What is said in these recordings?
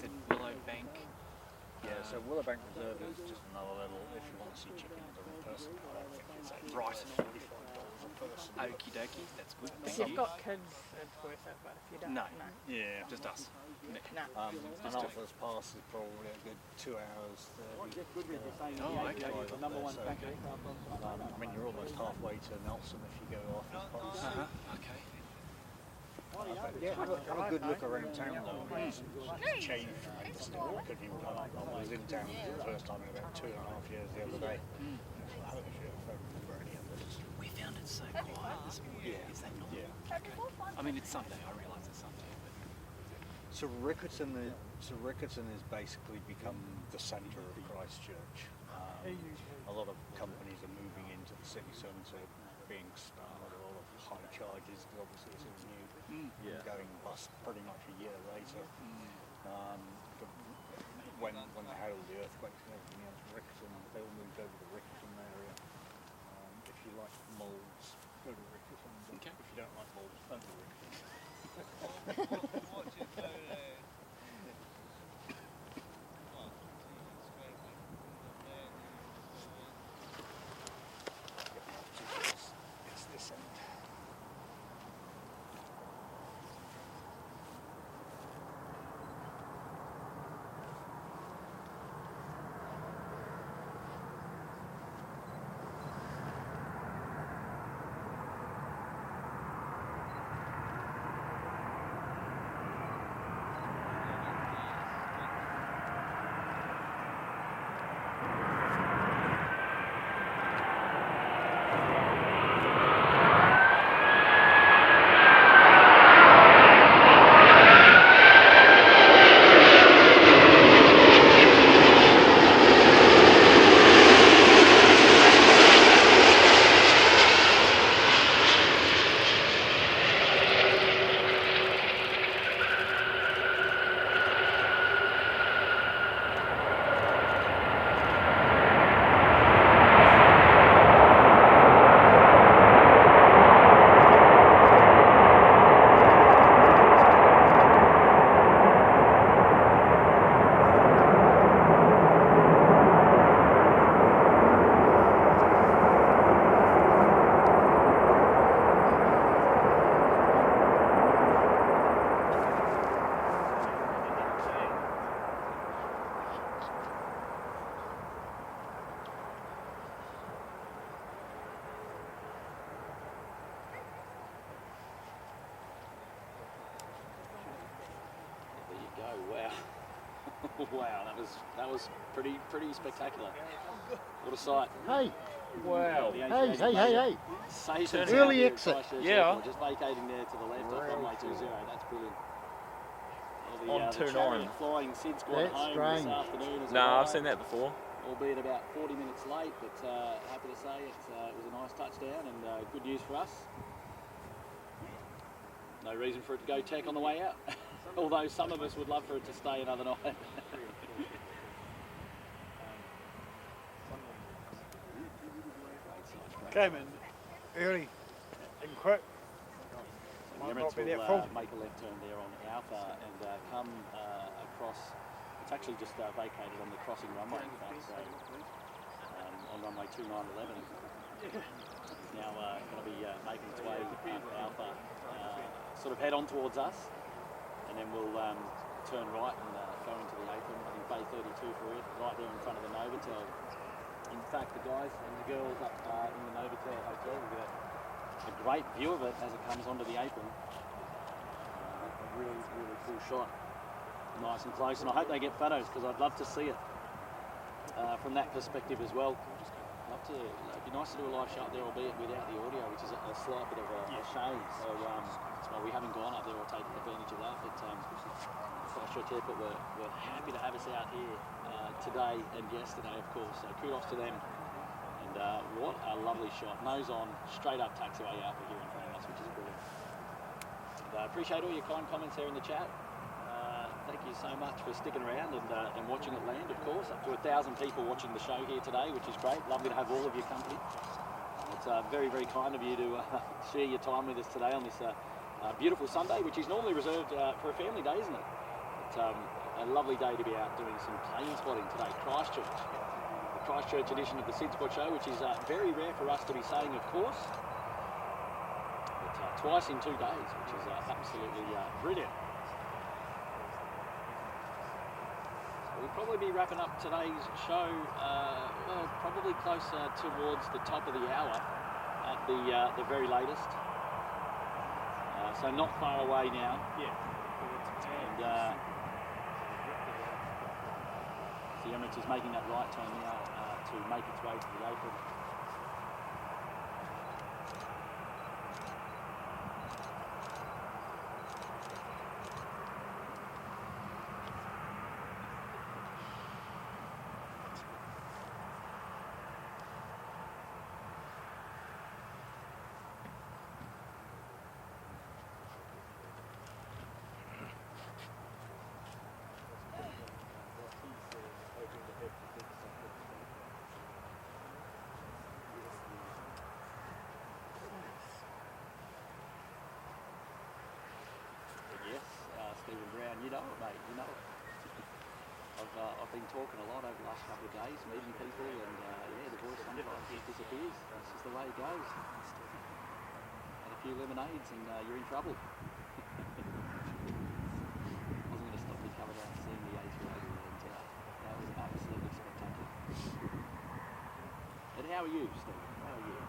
said Willow Bank. Yeah, so Willowbank Reserve is just another little, if you want to see chickens per person, I don't think it's Right. $45 a person. Okie dokie, that's good. If you've got kids, it's worth it, but if you don't, No. no. Yeah. Just us. Nick. No. An office pass is probably a good 2 hours. Oh, okay. I mean, you're almost halfway to Nelson if you go office pass. Okay. Yeah, have a good look around town though. I mean, it's changed tremendously. I couldn't even come up. I was in town for the first time in about 2.5 years the other day. Holy shit, I don't remember any of this. We found it so quiet this morning. Yeah. Is that not? Yeah. Okay. I mean, it's Sunday. I realise it's Sunday. But So Riccarton has basically become the centre of Christchurch. A lot of companies are moving into the city centre, being stung with a lot of high charges because obviously it's all new. Going bust pretty much a year later. But when they had all the earthquakes and everything else, Riccarton, they all moved over to the Riccarton area. If you like moulds, go to Riccarton. Okay. If you don't like moulds, don't go to Riccarton. It's this end. Wow. Wow, that was pretty spectacular. What a sight. Hey, Wow. hey. Station Early exit. Yeah. Just vacating there to the left off runway 20. That's brilliant. On the 29. Chariot Flying Sid's gone That's home strange. this afternoon as No, well. I've seen that before. Albeit about 40 minutes late, but happy to say it was a nice touchdown and good news for us. No reason for it to go tech on the way out, although some of us would love for it to stay another night. came in early and quick. The Might Emirates not be that will full. make a left turn there on Alpha and come across. It's actually just vacated on the crossing runway, in fact, so on runway 2911. It's now going to be making its way up Alpha, sort of head on towards us, and then we'll turn right and go into the apron. I think Bay 32 for it, right there in front of the Novotel. In fact, the guys and the girls up in the Novotel Hotel will get a great view of it as it comes onto the apron. A really, really cool shot. Nice and close, and I hope they get photos because I'd love to see it from that perspective as well. It'd be nice to do a live shot there, albeit without the audio, which is a slight bit of a shame. So that's why we haven't gone up there or taken advantage of that. But Christchurch Airport were happy to have us out here today and yesterday, of course. So kudos to them. And what a lovely shot. Nose on, straight up taxiway Alpha here in front of us, which is brilliant. And I appreciate all your kind comments there in the chat. Thank you so much for sticking around and watching it land, of course. Up to 1,000 people watching the show here today, which is great. Lovely to have all of your company. It's very, very kind of you to share your time with us today on this beautiful Sunday, which is normally reserved for a family day, isn't it? But, a lovely day to be out doing some plane spotting today. Christchurch, the Christchurch edition of the Sid Spot Show, which is very rare for us to be saying, of course, but twice in 2 days, which is absolutely brilliant. So we'll probably be wrapping up today's show, well, probably closer towards the top of the hour at the very latest. So not far away now. Yeah. And the Emirates is making that right turn now to make its way to the apron. You know it, mate, you know it. I've been talking a lot over the last couple of days, meeting people, and yeah, the voice sometimes just disappears. That's just the way it goes. And a few lemonades and you're in trouble. Wasn't going to stop me coming out and seeing the A380, and that was absolutely spectacular. And how are you, Steve? How are you?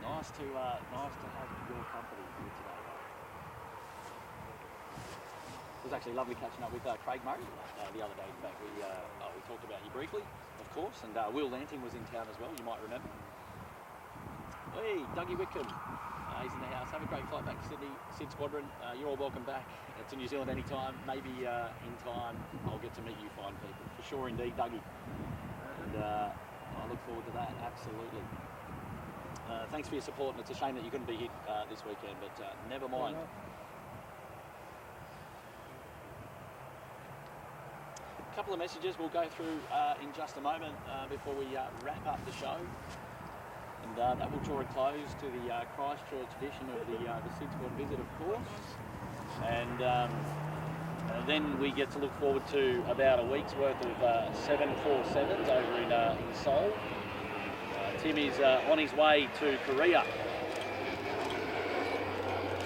Nice to have your company here today. It was actually lovely catching up with Craig Murray the other day. In fact, we talked about you briefly, of course, and Will Lanting was in town as well, you might remember. Hey, Dougie Whitcomb, he's in the house. Have a great flight back to Sydney, Sid Squadron. You're all welcome back to New Zealand anytime. Maybe in time I'll get to meet you fine people. For sure indeed, Dougie. And I look forward to that, absolutely. Thanks for your support, and it's a shame that you couldn't be here this weekend, but never mind. A couple of messages we'll go through in just a moment before we wrap up the show, and that will draw a close to the Christchurch edition of the Sid Squad visit, of course, and then we get to look forward to about a week's worth of 747s over in Seoul. Tim is on his way to Korea